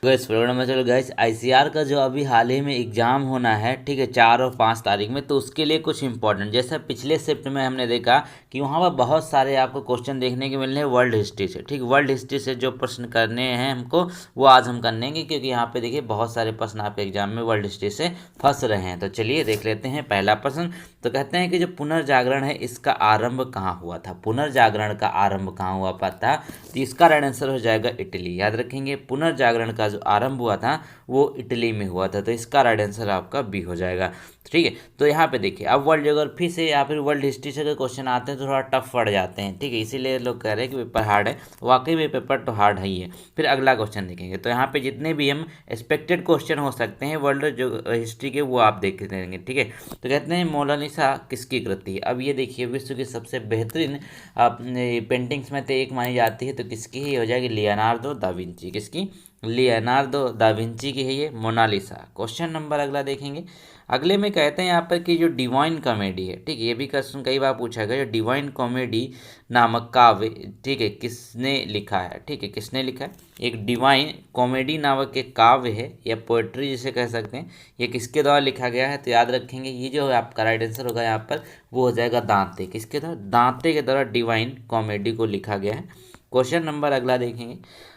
Gas programme में चलो gas ICR का जो अभी हाल ही में एग्ज़ाम होना है, ठीक है, 4 और 5 तारीख में, तो उसके लिए कुछ इंपॉर्टेंट, जैसे पिछले शिफ्ट में हमने देखा कि वहाँ पर बहुत सारे आपको क्वेश्चन देखने के मिलने हैं वर्ल्ड हिस्ट्री से, ठीक, वर्ल्ड हिस्ट्री से जो प्रश्न करने हैं हमको वो आज हम करेंगे, क्योंकि यहाँ पे देखिए बहुत सारे प्रश्न आपके एग्जाम में वर्ल्ड हिस्ट्री से फंस रहे हैं। तो चलिए देख लेते हैं पहला प्रश्न। तो कहते हैं कि जो पुनर्जागरण है इसका आरंभ कहाँ हुआ था, पुनर्जागरण का आरंभ कहाँ हुआ था, तो इसका राइट आंसर हो जाएगा इटली। याद रखेंगे, पुनर्जागरण का जो आरंभ हुआ था वो इटली में हुआ था, तो इसका राइट आंसर आपका बी हो जाएगा। ठीक है, तो यहाँ पे देखिए अब वर्ल्ड ज्योग्राफी से या फिर वर्ल्ड हिस्ट्री से अगर क्वेश्चन आते हैं तो थोड़ा टफ पड़ जाते हैं, ठीक है, इसीलिए लोग कह रहे हैं कि पेपर हार्ड है। वाकई में पेपर तो हार्ड है ही है। फिर अगला क्वेश्चन देखेंगे, तो यहाँ पे जितने भी हम एक्सपेक्टेड क्वेश्चन हो सकते हैं वर्ल्ड जो हिस्ट्री के वो आप देख लेंगे, ठीक है। तो कहते हैं मोनालिसा किसकी कृति है। अब ये देखिए विश्व की सबसे बेहतरीन पेंटिंग्स में से एक मानी जाती है, तो किसकी ही हो जाएगी, लियोनार्दो दा विंची। किसकी, लियोनार्दो दा विंची की है ये मोनालिसा। क्वेश्चन नंबर अगला देखेंगे। अगले में कहते हैं यहाँ पर कि जो डिवाइन कॉमेडी है, ठीक है, ये भी क्वेश्चन कई बार पूछा गया, जो डिवाइन कॉमेडी नामक काव्य, ठीक है, किसने लिखा है, ठीक है, किसने लिखा है। एक डिवाइन कॉमेडी नामक एक काव्य है या पोएट्री जिसे कह सकते हैं, ये किसके द्वारा लिखा गया है। तो याद रखेंगे ये जो आपका राइट आंसर होगा यहाँ पर वो हो जाएगा दांते। किसके द्वारा, दांते के द्वारा डिवाइन कॉमेडी को लिखा गया है। क्वेश्चन नंबर अगला देखेंगे।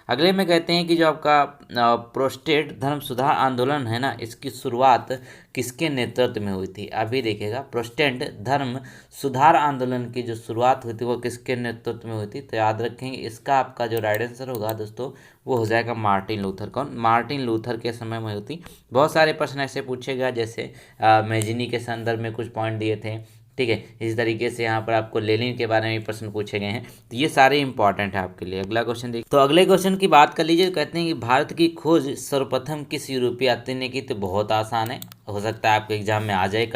अगले में कहते हैं कि जो आपका प्रोस्टेट धर्म सुधार आंदोलन है ना, इसकी शुरुआत किसके नेतृत्व में हुई थी। अभी देखेगा प्रोस्टेट धर्म सुधार आंदोलन की जो शुरुआत हुई थी वो किसके नेतृत्व में हुई थी। तो याद रखेंगे इसका आपका जो राइट आंसर होगा दोस्तों वो हो जाएगा मार्टिन लूथर। कौन, मार्टिन लूथर के समय में हुई थी। बहुत सारे प्रश्न ऐसे पूछे गए, जैसे मैजिनी के संदर्भ में कुछ पॉइंट दिए थे, ठीक है, इस तरीके से यहाँ पर आपको लेनिन के बारे में प्रश्न पूछे गए हैं, तो ये सारे इंपॉर्टेंट है आपके लिए। अगला क्वेश्चन देखिए, तो अगले क्वेश्चन की बात कर लीजिए। कहते हैं कि भारत की खोज सर्वप्रथम किस यूरोपीय यात्री ने की। तो बहुत आसान है, हो सकता है आपके एग्जाम में आ जाए,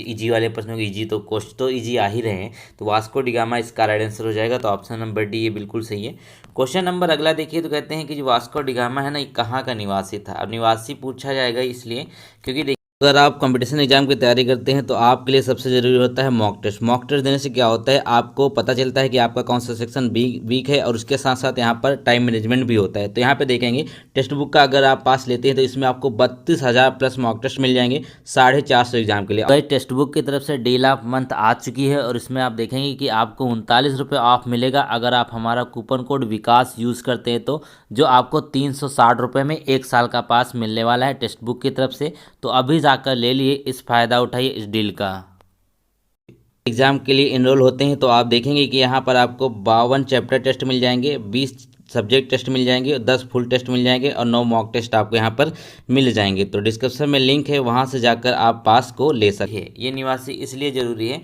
इजी वाले प्रश्नों की इजी तो क्वेश्चन तो इजी आ ही रहे हैं। तो वास्को डी गामा इसका राइट आंसर हो जाएगा, तो ऑप्शन नंबर डी ये बिल्कुल सही है। क्वेश्चन नंबर अगला देखिए, तो कहते हैं कि जो वास्को डी गामा है ना, ये कहाँ का निवासी था। अब निवासी पूछा जाएगा इसलिए क्योंकि अगर आप कंपटीशन एग्जाम की तैयारी करते हैं तो आपके लिए सबसे ज़रूरी होता है मॉक टेस्ट। मॉक टेस्ट देने से क्या होता है, आपको पता चलता है कि आपका कौन सा सेक्शन वीक है, और उसके साथ साथ यहाँ पर टाइम मैनेजमेंट भी होता है। तो यहाँ पे देखेंगे टेक्स्ट बुक का अगर आप पास लेते हैं तो इसमें आपको 32,000 प्लस मॉक टेस्ट मिल जाएंगे 450 एग्जाम के लिए। तो टेक्स्ट बुक की तरफ से डील ऑफ मंथ आ चुकी है, और इसमें आप देखेंगे कि आपको 39 रुपये ऑफ मिलेगा अगर आप हमारा कूपन कोड विकास यूज़ करते हैं, तो जो आपको 360 रुपये में 1 साल का पास मिलने वाला है टेक्स्ट बुक की तरफ से। तो अभी जाकर ले लिए, इस फायदा उठाइए इस डील का। एग्जाम के लिए इनरोल होते हैं तो आप देखेंगे कि यहाँ पर आपको 52 चैप्टर टेस्ट मिल जाएंगे, 20 सब्जेक्ट टेस्ट मिल जाएंगे, 10 फुल टेस्ट मिल जाएंगे और 9 मॉक टेस्ट आपको यहाँ पर मिल जाएंगे। तो डिस्क्रिप्शन में लिंक है, वहाँ से जाकर आप पास को ले सके। ये निवासी इसलिए ज़रूरी है,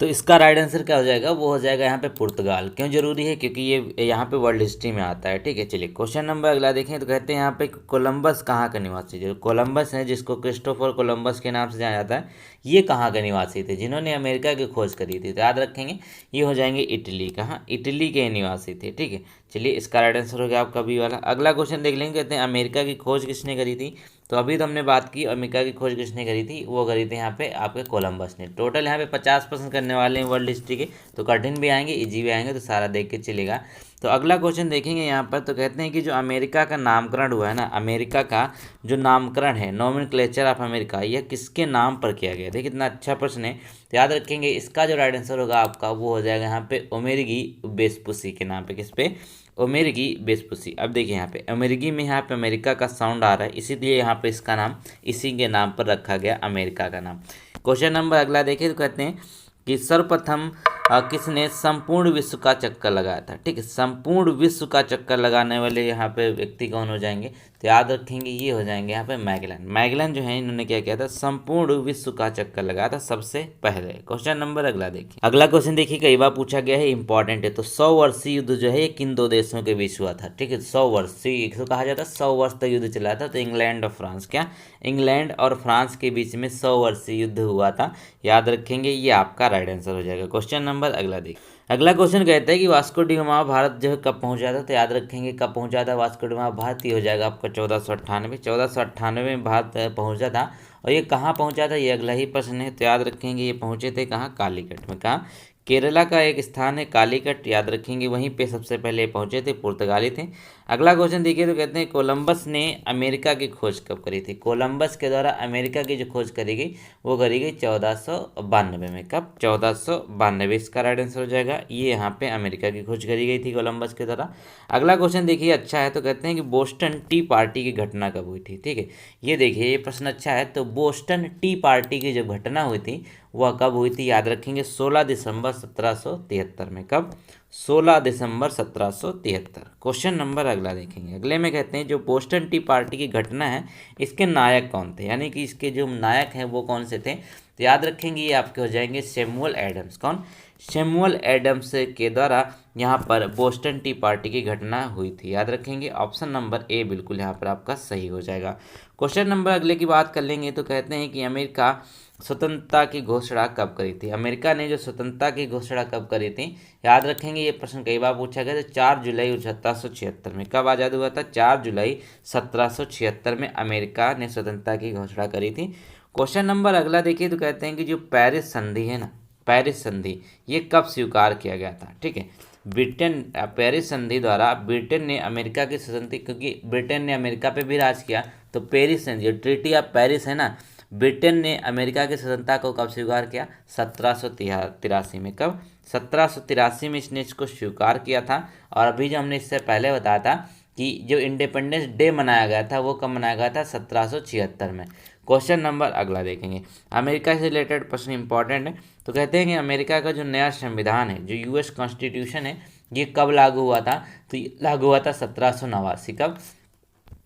तो इसका राइट आंसर क्या हो जाएगा, वो हो जाएगा यहाँ पे पुर्तगाल। क्यों जरूरी है, क्योंकि ये यहाँ पे वर्ल्ड हिस्ट्री में आता है, ठीक है। चलिए क्वेश्चन नंबर अगला देखें, तो कहते हैं यहाँ पे कोलंबस कहाँ का निवासी। जो कोलंबस है, जिसको क्रिस्टोफर कोलंबस के नाम से जाना जाता है, ये कहाँ के निवासी थे, जिन्होंने अमेरिका की खोज करी थी। तो याद रखेंगे ये हो जाएंगे इटली। कहाँ, इटली के निवासी थे, ठीक है। चलिए इसका राइट आंसर हो गया आपका बी वाला। अगला क्वेश्चन देख लेंगे, कहते हैं अमेरिका की खोज किसने करी थी। तो अभी तो हमने बात की अमेरिका की खोज किसने करी थी, वो करी थी यहाँ पे आपके कोलंबस ने। टोटल यहाँ पे 50% करने वाले हैं वर्ल्ड हिस्ट्री के, तो कठिन भी आएंगे इजी भी आएंगे, तो सारा देख के चलेगा। तो अगला क्वेश्चन देखेंगे यहाँ पर, तो कहते हैं कि जो अमेरिका का नामकरण हुआ है ना, अमेरिका का जो नामकरण है, नोमेनक्लेचर ऑफ अमेरिका, यह किसके नाम पर किया गया। देखिए कितना अच्छा प्रश्न है। तो याद रखेंगे इसका जो राइट आंसर होगा आपका वो हो जाएगा यहाँ पे ओमेरगी वेस्पुसी के नाम पे। किस पे, ओमेरगी वेस्पुसी। अब देखिए यहाँ पे ओमेरगी में यहाँ पे अमेरिका का साउंड आ रहा है, इसीलिए यहाँ पे इसका नाम इसी के नाम पर रखा गया, अमेरिका का नाम। क्वेश्चन नंबर अगला देखिए, तो कहते हैं कि सर्वप्रथम किसने संपूर्ण विश्व का चक्कर लगाया था। ठीक है, संपूर्ण विश्व का चक्कर लगाने वाले यहाँ पे व्यक्ति कौन हो जाएंगे। तो याद रखेंगे ये हो जाएंगे यहाँ पे मैगलन। मैगलन जो है इन्होंने क्या किया था, संपूर्ण विश्व का चक्कर लगाया था सबसे पहले। क्वेश्चन नंबर अगला देखिए, अगला क्वेश्चन देखिए कई बार पूछा गया है, इंपॉर्टेंट है। तो 100 वर्षीय युद्ध जो है किन दो देशों के बीच हुआ था। ठीक है, 100 वर्षीय तो कहा जाता है 100 वर्ष तक युद्ध चला था। तो इंग्लैंड और फ्रांस, क्या इंग्लैंड और फ्रांस के बीच में 100 वर्षीय युद्ध हुआ था। याद रखेंगे ये आपका राइट आंसर हो जाएगा। क्वेश्चन नंबर अगला देखिए, अगला क्वेश्चन कहता है कि वास्को डी गामा भारत जो है कब पहुंचा था। तो याद रखेंगे कब पहुंचा था वास्को डी गामा भारत, ये हो जाएगा आपका 1498 में भारत पहुंचा था। और ये कहाँ पहुंचा था, ये अगला ही प्रश्न है। तो याद रखेंगे ये पहुंचे थे कहाँ, कालीकट में। कहाँ, केरला का एक स्थान है कालीकट, याद रखेंगे, वहीं पे सबसे पहले पहुंचे थे, पुर्तगाली थे। अगला क्वेश्चन देखिए तो कहते हैं कोलंबस ने अमेरिका की खोज कब करी थी। कोलंबस के द्वारा अमेरिका की जो खोज करी गई वो करी गई 1492 में। कब? 1492, इसका राइट आंसर हो जाएगा। ये यहाँ पे अमेरिका की खोज करी गई थी कोलंबस के द्वारा। अगला क्वेश्चन देखिए अच्छा है, तो कहते हैं कि बोस्टन टी पार्टी की घटना कब हुई थी। ठीक है, ये देखिए ये प्रश्न अच्छा है। तो बोस्टन टी पार्टी की जो घटना हुई थी वह कब हुई थी, याद रखेंगे, 16 दिसंबर 1773 में। कब? 16 दिसंबर 1773। क्वेश्चन नंबर अगला देखेंगे। अगले में कहते हैं जो बोस्टन टी पार्टी की घटना है इसके नायक कौन थे, यानी कि इसके जो नायक हैं वो कौन से थे। तो याद रखेंगे ये आपके हो जाएंगे सैमुअल एडम्स। कौन? सैमुअल एडम्स के द्वारा यहाँ पर बोस्टन टी पार्टी की घटना हुई थी। याद रखेंगे ऑप्शन नंबर ए बिल्कुल यहाँ पर आपका सही हो जाएगा। क्वेश्चन नंबर अगले की बात कर लेंगे तो कहते हैं कि अमेरिका स्वतंत्रता की घोषणा कब करी थी। अमेरिका ने जो स्वतंत्रता की घोषणा कब करी थी, याद रखेंगे, ये प्रश्न कई बार पूछा गया था। 4 जुलाई 1776 में। कब आज़ाद हुआ था? 4 जुलाई 1776 में अमेरिका ने स्वतंत्रता की घोषणा करी थी। क्वेश्चन नंबर अगला देखिए तो कहते हैं कि जो पेरिस संधि है ना, पेरिस संधि, ये कब स्वीकार किया गया था। ठीक है, ब्रिटेन, पेरिस संधि द्वारा ब्रिटेन ने अमेरिका की स्वतंत्रता, क्योंकि ब्रिटेन ने अमेरिका पे भी राज किया, तो पेरिस संधि, ट्रीटी ऑफ पेरिस है ना, ब्रिटेन ने अमेरिका की स्वतंत्रता को कब स्वीकार किया? 1783 में। कब? 1783 में इसने इसको स्वीकार किया था। और अभी जो हमने इससे पहले बताया था कि जो इंडिपेंडेंस डे मनाया गया था वो कब मनाया गया था? 1776 में। क्वेश्चन नंबर अगला देखेंगे। अमेरिका से रिलेटेड प्रश्न इंपॉर्टेंट है। तो कहते हैं कि अमेरिका का जो नया संविधान है, जो यूएस कॉन्स्टिट्यूशन है, ये कब लागू हुआ था। तो ये लागू हुआ था 1789। कब?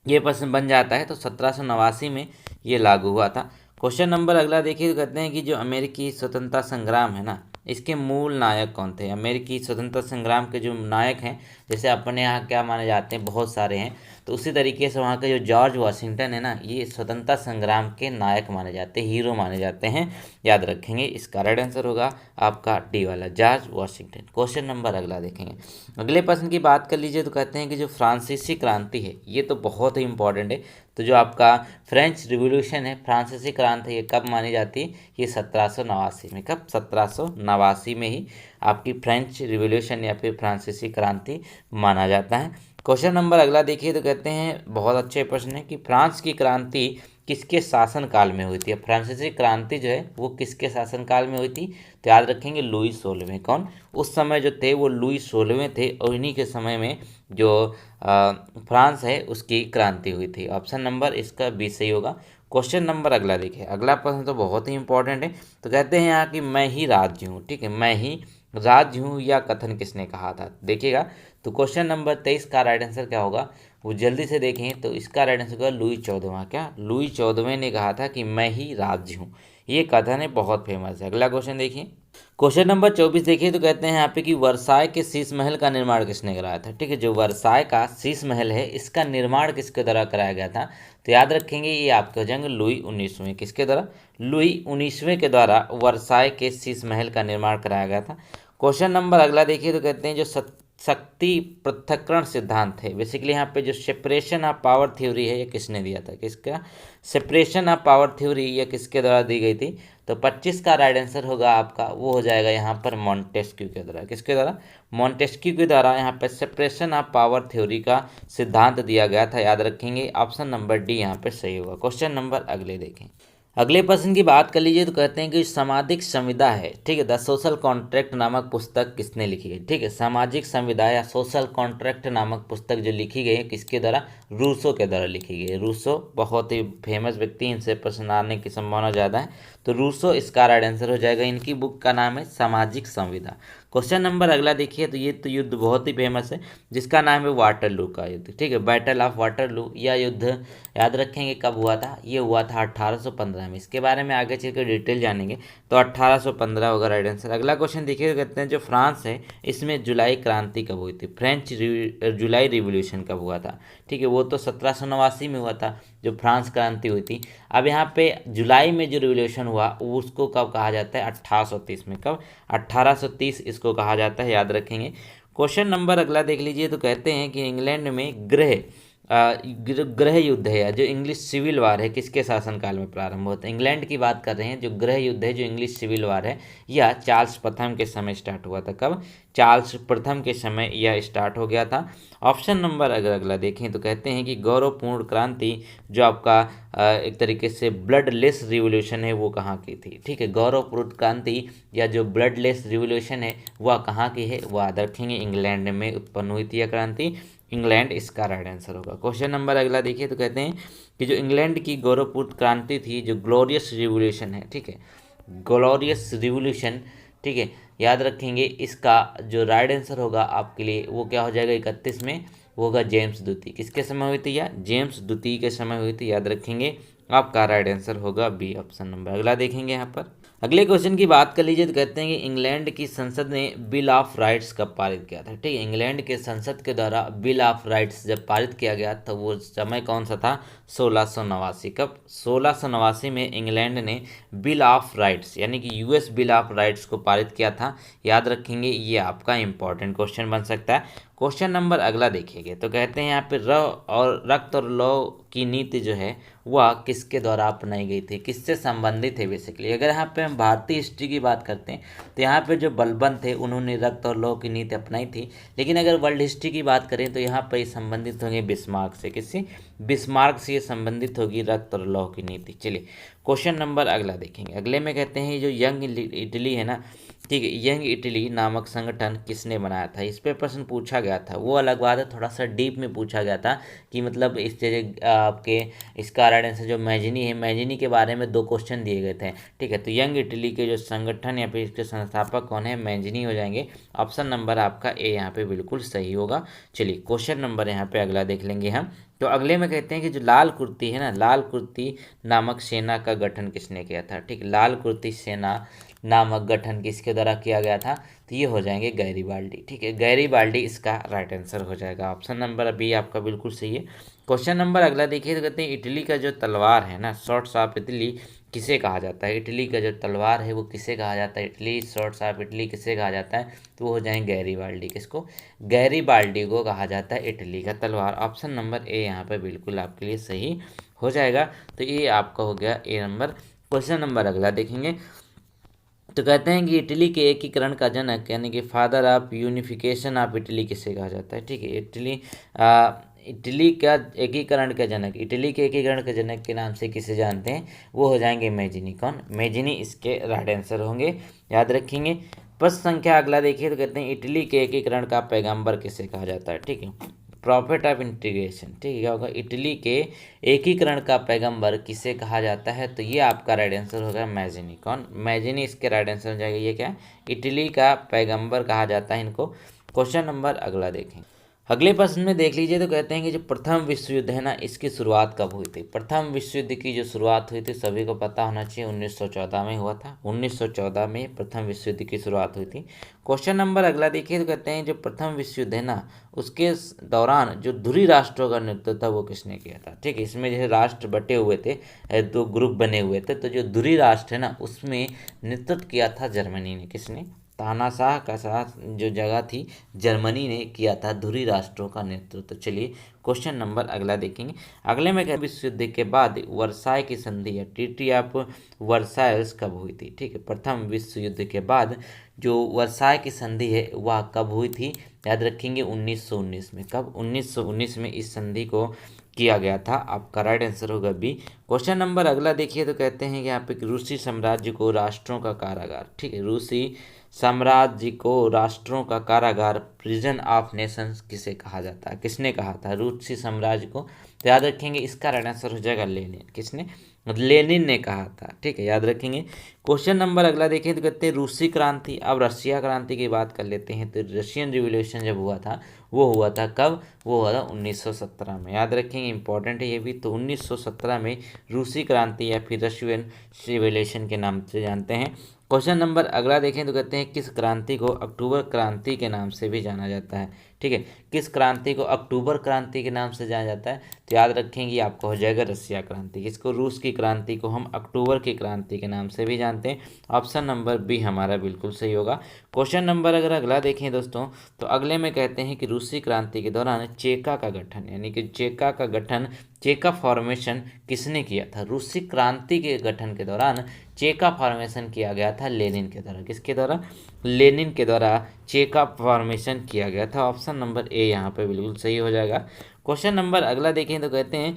ये प्रश्न बन जाता है, तो 1789 में ये लागू हुआ था। क्वेश्चन नंबर अगला देखिए तो कहते हैं कि जो अमेरिकी स्वतंत्रता संग्राम है ना, इसके मूल नायक कौन थे। अमेरिकी स्वतंत्रता संग्राम के जो नायक हैं, जैसे अपने यहाँ क्या माने जाते हैं, बहुत सारे हैं, तो उसी तरीके से वहाँ के जो जॉर्ज वाशिंगटन है ना, ये स्वतंत्रता संग्राम के नायक माने जाते हैं, हीरो माने जाते हैं। याद रखेंगे, इसका राइट आंसर होगा आपका डी वाला, जॉर्ज वाशिंगटन। क्वेश्चन नंबर अगला देखेंगे। अगले प्रश्न की बात कर लीजिए तो कहते हैं कि जो फ्रांसीसी क्रांति है, ये तो बहुत ही इंपॉर्टेंट है। तो जो आपका फ्रेंच रिवॉल्यूशन है, फ्रांसीसी क्रांति, ये कब मानी जाती है? ये 1789 में। कब? 1789 में ही आपकी फ्रेंच रिवॉल्यूशन या फिर फ्रांसीसी क्रांति माना जाता है। क्वेश्चन नंबर अगला देखिए तो कहते हैं, बहुत अच्छे प्रश्न है, कि फ्रांस की क्रांति किसके शासन काल में हुई थी। फ्रांसीसी क्रांति जो है वो किसके शासन काल में हुई थी। तो याद रखेंगे लुई 16वें। कौन? उस समय जो थे वो लुई 16वें थे, और इन्हीं के समय में जो फ्रांस है उसकी क्रांति हुई थी। ऑप्शन नंबर इसका बी सही होगा। क्वेश्चन नंबर अगला देखिए। अगला प्रश्न तो बहुत ही इंपॉर्टेंट है। तो कहते हैं यहाँ कि मैं ही राज्य हूँ। ठीक है, मैं ही राज्य हूँ, या कथन किसने कहा था, देखिएगा। तो क्वेश्चन नंबर 23 का राइट आंसर क्या होगा, वो जल्दी से देखें। तो इसका राइट आंसर होगा लुई 14वां। क्या? लुई 14वें ने कहा था कि मैं ही राज्य हूँ। ये कथन है, बहुत फेमस है। अगला क्वेश्चन देखिए। क्वेश्चन नंबर 24 देखिए तो कहते हैं यहाँ पे कि वर्साय के शीश महल का निर्माण किसने कराया था। ठीक है, जो वर्साय का शीश महल है इसका निर्माण किसके द्वारा कराया गया था। तो याद रखेंगे ये आपके हो जाएंगे लुई 19वें। किसके द्वारा? लुई 19वें के द्वारा वर्साय के शीश महल का निर्माण कराया गया था। क्वेश्चन नंबर अगला देखिए तो कहते हैं जो शक्ति पृथक्करण सिद्धांत है, बेसिकली यहाँ पे जो सेपरेशन ऑफ पावर थ्योरी है, ये किसने दिया था। किसका? सेपरेशन ऑफ पावर थ्योरी ये किसके द्वारा दी गई थी। तो 25 का राइट आंसर होगा आपका, वो हो जाएगा यहाँ पर मॉन्टेस्क्यू के द्वारा। किसके द्वारा? मॉन्टेस्क्यू के द्वारा यहाँ पर सेपरेशन ऑफ पावर थ्योरी का सिद्धांत दिया गया था। याद रखेंगे ऑप्शन नंबर डी यहाँ पे सही होगा। क्वेश्चन नंबर अगले देखें। अगले प्रश्न की बात कर लीजिए तो कहते हैं कि सामाजिक संविदा है, ठीक है, द सोशल कॉन्ट्रैक्ट नामक पुस्तक किसने लिखी गई। ठीक है, सामाजिक संविदा या सोशल कॉन्ट्रैक्ट नामक पुस्तक जो लिखी गई है किसके द्वारा? रूसो के द्वारा लिखी गई है। रूसो बहुत ही फेमस व्यक्ति, इनसे प्रश्न आने की संभावना ज़्यादा है, तो रूसो इसका राइट आंसर हो जाएगा। इनकी बुक का नाम है सामाजिक संविदा। क्वेश्चन नंबर अगला देखिए। तो ये तो युद्ध बहुत ही फेमस है जिसका नाम है वाटरलू का युद्ध। ठीक है, बैटल ऑफ वाटरलू। यह युद्ध याद रखेंगे कब हुआ था। ये हुआ था 1815 में। इसके बारे में आगे चलकर डिटेल जानेंगे, तो 1815 होगा राइट आंसर। अगला क्वेश्चन देखिए, कहते हैं जो फ्रांस है इसमें जुलाई क्रांति कब हुई थी। फ्रेंच जुलाई रिवॉल्यूशन कब हुआ था। ठीक है, वो तो 1789 में हुआ था जो फ्रांस क्रांति हुई थी। अब यहाँ पे जुलाई में जो रिवॉल्यूशन हुआ उसको कब कहा जाता है? 1830 में। कब? 1830 इसको कहा जाता है, याद रखेंगे। क्वेश्चन नंबर अगला देख लीजिए। तो कहते हैं कि इंग्लैंड में गृह गृह युद्ध है या जो इंग्लिश सिविल वार है किसके शासनकाल में प्रारंभ होता है। इंग्लैंड की बात कर रहे हैं। जो गृह युद्ध है जो इंग्लिश सिविल वार है यह चार्ल्स प्रथम के समय स्टार्ट हुआ था। कब? चार्ल्स प्रथम के समय यह स्टार्ट हो गया था। ऑप्शन नंबर अगर अगला देखें तो कहते हैं कि गौरवपूर्ण क्रांति जो आपका एक तरीके से ब्लडलेस रिवॉल्यूशन है वो कहाँ की थी। ठीक है, गौरवपूर्ण क्रांति या जो ब्लडलेस रिवॉल्यूशन है वह कहाँ की है, वह याद रखेंगे इंग्लैंड में उत्पन्न हुई थी यह क्रांति। इंग्लैंड इसका राइट आंसर होगा। क्वेश्चन नंबर अगला देखिए तो कहते हैं कि जो इंग्लैंड की गौरवपूर्ण क्रांति थी जो ग्लोरियस रिवॉल्यूशन है, ठीक है, ग्लोरियस रिवॉल्यूशन, ठीक है, याद रखेंगे इसका जो राइट आंसर होगा आपके लिए वो क्या हो जाएगा 31 में, वो होगा जेम्स द्वितीय। किसके समय हुई थी? या जेम्स द्वितीय के समय हुई थी, याद रखेंगे आपका राइट आंसर होगा बी ऑप्शन नंबर। अगला देखेंगे यहाँ पर अगले क्वेश्चन की बात कर लीजिए तो कहते हैं कि इंग्लैंड की संसद ने बिल ऑफ राइट्स कब पारित किया था। ठीक है, इंग्लैंड के संसद के द्वारा बिल ऑफ राइट्स जब पारित किया गया तो वो समय कौन सा था? 1689। कब? 1689 में इंग्लैंड ने बिल ऑफ राइट्स यानी कि यूएस बिल ऑफ राइट्स को पारित किया था। याद रखेंगे, ये आपका इंपॉर्टेंट क्वेश्चन बन सकता है। क्वेश्चन नंबर अगला देखिएगा तो कहते हैं यहाँ पे रक्त और लौ की नीति जो है वह किसके द्वारा अपनाई गई थी, किससे संबंधित है बेसिकली। अगर यहाँ पे हम भारतीय हिस्ट्री की बात करते हैं तो यहाँ पे जो बलबन थे उन्होंने रक्त और लौ की नीति अपनाई थी। लेकिन अगर वर्ल्ड हिस्ट्री की बात करें तो यहाँ पर संबंधित होंगे बिस्मार्क से। किससे? बिस्मार्क से ये संबंधित होगी रक्त और लौ की नीति। चलिए क्वेश्चन नंबर अगला देखेंगे। अगले में कहते हैं जो यंग इटली है ना, ठीक है, यंग इटली नामक संगठन किसने बनाया था। इस पे प्रश्न पूछा गया था, वो अलग बात है, थोड़ा सा डीप में पूछा गया था कि मतलब इस जगह आपके इसका राइट आंसर जो मैजिनी है, मैजिनी के बारे में 2 क्वेश्चन दिए गए थे। ठीक है, तो यंग इटली के जो संगठन या फिर इसके संस्थापक कौन है? मैजिनी हो जाएंगे। ऑप्शन नंबर आपका ए यहाँ पे बिल्कुल सही होगा। चलिए क्वेश्चन नंबर यहाँ पे अगला देख लेंगे हम। तो अगले में कहते हैं कि जो लाल कुर्ती है ना, लाल कुर्ती नामक सेना का गठन किसने किया था। ठीक, लाल कुर्ती सेना नामक गठन किसके द्वारा किया गया था? तो ये हो जाएंगे गैरीबाल्डी। ठीक है, गैरीबाल्डी इसका राइट आंसर हो जाएगा। ऑप्शन नंबर बी आपका बिल्कुल सही है। क्वेश्चन नंबर अगला देखिए तो कहते हैं इटली का जो तलवार है ना, शॉर्ट्स ऑफ इटली किसे कहा जाता है। इटली का जो तलवार है वो किसे कहा जाता है? इटली शॉर्ट्स ऑफ इटली किसे कहा जाता है? तो वो हो जाएंगे गैरीबाल्डी। किसको? गैरीबाल्डी को कहा जाता है इटली का तलवार। ऑप्शन नंबर ए यहाँ पे बिल्कुल आपके लिए सही हो जाएगा। तो ये आपका हो गया ए नंबर। क्वेश्चन नंबर अगला देखेंगे तो कहते हैं कि इटली के एकीकरण का जनक यानी कि father of unification of Italy किसे कहा जाता है। ठीक है, इटली का एकीकरण का जनक, इटली के एकीकरण के जनक के नाम से किसे जानते हैं? वो हो जाएंगे मैजिनी। कौन? मैजिनी इसके राइट आंसर होंगे, याद रखेंगे। प्रश्न संख्या अगला देखिए तो कहते हैं इटली के एकीकरण का पैगंबर किसे कहा जाता है। ठीक है, प्रॉफिट ऑफ इंटीग्रेशन। ठीक है, क्या होगा? इटली के एकीकरण का पैगंबर किसे कहा जाता है? तो ये आपका राइट आंसर होगा मैजिनी। कौन? मैजिनी इसके राइट आंसर हो जाएगा। ये क्या? इटली का पैगंबर कहा जाता है इनको। क्वेश्चन नंबर अगला देखें। अगले प्रश्न में देख लीजिए तो कहते हैं कि जो प्रथम विश्व युद्ध है ना, इसकी शुरुआत कब हुई थी। प्रथम विश्व युद्ध की जो शुरुआत हुई थी सभी को पता होना चाहिए 1914 में हुआ था। 1914 में प्रथम विश्व युद्ध की शुरुआत हुई थी। क्वेश्चन नंबर अगला देखिए तो कहते हैं जो प्रथम विश्व युद्ध है ना उसके दौरान जो ध्रुवी राष्ट्रों का नेतृत्व था वो किसने किया था। ठीक है, इसमें जो राष्ट्र बटे हुए थे, 2 ग्रुप बने हुए थे, तो जो ध्रुवी राष्ट्र है ना उसमें नेतृत्व किया था जर्मनी ने। किसने? तानाशाह का साथ जो जगह थी जर्मनी ने किया था ध्रुवी राष्ट्रों का नेतृत्व। तो चलिए क्वेश्चन नंबर अगला देखेंगे। अगले में विश्व युद्ध के बाद वर्साय की संधि या ट्रीटी ऑफ वर्साइल्स कब हुई थी। ठीक है, प्रथम विश्व युद्ध के बाद जो वर्साय की संधि है वह कब हुई थी? याद रखेंगे 1919 में। कब? 1919 में इस संधि को किया गया था। आपका राइट आंसर होगा बी। क्वेश्चन नंबर अगला देखिए तो कहते हैं कि यहाँ पे रूसी साम्राज्य को राष्ट्रों का कारागार, ठीक है, रूसी साम्राज्य को राष्ट्रों का कारागार, प्रिजन ऑफ नेशंस किसे कहा जाता है। किसने कहा था रूसी साम्राज्य को? तो याद रखेंगे इसका राइट आंसर हो जाएगा लेनिन। किसने? लेनिन ने कहा था। ठीक है, याद रखेंगे। क्वेश्चन नंबर अगला देखें तो कहते हैं रूसी क्रांति। अब रशिया क्रांति की बात कर लेते हैं। तो रशियन रिवॉल्यूशन जब हुआ था वो हुआ था कब? वो हुआ था 1917 में। याद रखेंगे, इंपॉर्टेंट है ये भी। तो 1917 में रूसी क्रांति या फिर रशियन रिवॉल्यूशन के नाम से जानते हैं। क्वेश्चन नंबर अगला देखें तो कहते हैं किस क्रांति को अक्टूबर क्रांति के नाम से भी जाना जाता है। ठीक है, किस क्रांति को अक्टूबर क्रांति के नाम से जाना जाता है, तो याद रखेंगे आपको हो जाएगा रसिया क्रांति। इसको रूस की क्रांति को हम अक्टूबर की क्रांति के नाम से भी जानते हैं। ऑप्शन नंबर बी हमारा बिल्कुल सही होगा। क्वेश्चन नंबर अगर अगला देखें दोस्तों, तो अगले में कहते हैं कि रूसी क्रांति के दौरान चेका का गठन, यानी कि चेका का गठन, चेका फॉर्मेशन किसने किया था। रूसी क्रांति के गठन के दौरान चेका फॉर्मेशन किया गया था लेनिन के द्वारा। किसके द्वारा? लेनिन के द्वारा चेका फॉर्मेशन किया गया था। ऑप्शन नंबर ए यहाँ पे बिल्कुल सही हो जाएगा। क्वेश्चन नंबर अगला देखें तो कहते हैं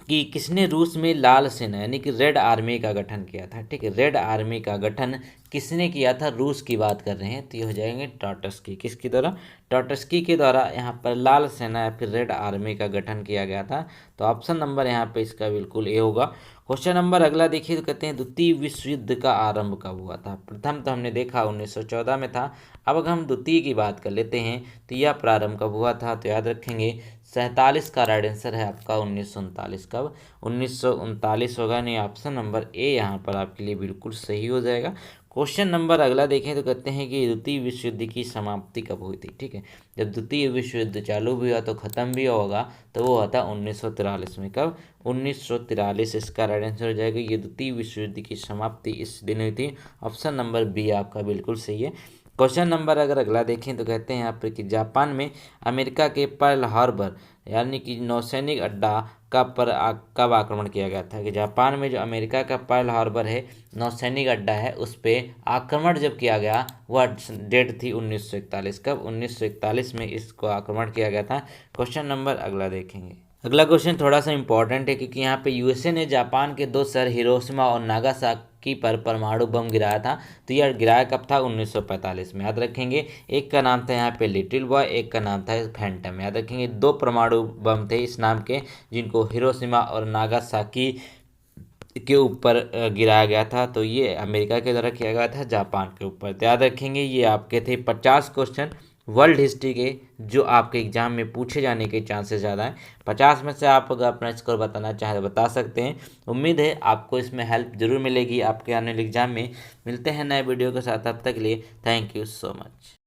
कि किसने रूस में लाल सेना यानी कि रेड आर्मी का गठन किया था। ठीक है, रेड आर्मी का गठन किसने किया था, रूस की बात कर रहे हैं, तो ये हो जाएंगे टॉटस्की। किसके द्वारा? टॉटस्की के द्वारा यहाँ पर लाल सेना या फिर रेड आर्मी का गठन किया गया था। तो ऑप्शन नंबर यहाँ पे इसका बिल्कुल ए होगा। क्वेश्चन नंबर अगला देखिए तो कहते हैं द्वितीय विश्व युद्ध का आरंभ कब हुआ था। प्रथम तो हमने देखा 1914 में था। अब अगर हम द्वितीय की बात कर लेते हैं तो यह प्रारंभ कब हुआ था, तो याद रखेंगे 47 का राइट आंसर है आपका 1939। कब? 1939 होगा, नहीं ऑप्शन नंबर ए यहाँ पर आपके लिए बिल्कुल सही हो जाएगा। क्वेश्चन नंबर अगला देखें तो कहते हैं कि द्वितीय विश्व युद्ध की समाप्ति कब हुई थी। ठीक है, जब द्वितीय विश्व युद्ध चालू भी हुआ तो ख़त्म भी होगा, तो वो होता 1943 में। कब? 1943 इसका राइट आंसर हो जाएगा। ये द्वितीय विश्व युद्ध की समाप्ति इस दिन हुई थी। ऑप्शन नंबर बी आपका बिल्कुल सही है। क्वेश्चन नंबर अगर अगला देखें तो कहते हैं यहाँ पर कि जापान में अमेरिका के पर्ल हार्बर यानी कि नौसैनिक अड्डा कब आक्रमण किया गया था। कि जापान में जो अमेरिका का पर्ल हार्बर है, नौसैनिक अड्डा है, उस पर आक्रमण जब किया गया वह डेट थी 1941। कब? 1941 में इसको आक्रमण किया गया था। क्वेश्चन नंबर अगला देखेंगे। अगला क्वेश्चन थोड़ा सा इंपॉर्टेंट है क्योंकि यहाँ पे यूएसए ने जापान के दो शहर हिरोशिमा और नागासाकी पर परमाणु बम गिराया था। तो यह गिराया कब था? 1945 में। याद रखेंगे एक का नाम था यहाँ पे लिटिल बॉय, एक का नाम था फैंटम। याद रखेंगे दो परमाणु बम थे इस नाम के, जिनको हिरोशिमा और नागासाकी के ऊपर गिराया गया था। तो ये अमेरिका के द्वारा किया गया था जापान के ऊपर। तो याद रखेंगे ये आपके थे 50 क्वेश्चन वर्ल्ड हिस्ट्री के, जो आपके एग्जाम में पूछे जाने के चांसेस ज़्यादा हैं। 50 में से आप अगर अपना स्कोर बताना चाहें तो बता सकते हैं। उम्मीद है आपको इसमें हेल्प जरूर मिलेगी आपके आने वाले एग्जाम में। मिलते हैं नए वीडियो के साथ, तब तक के लिए थैंक यू सो मच।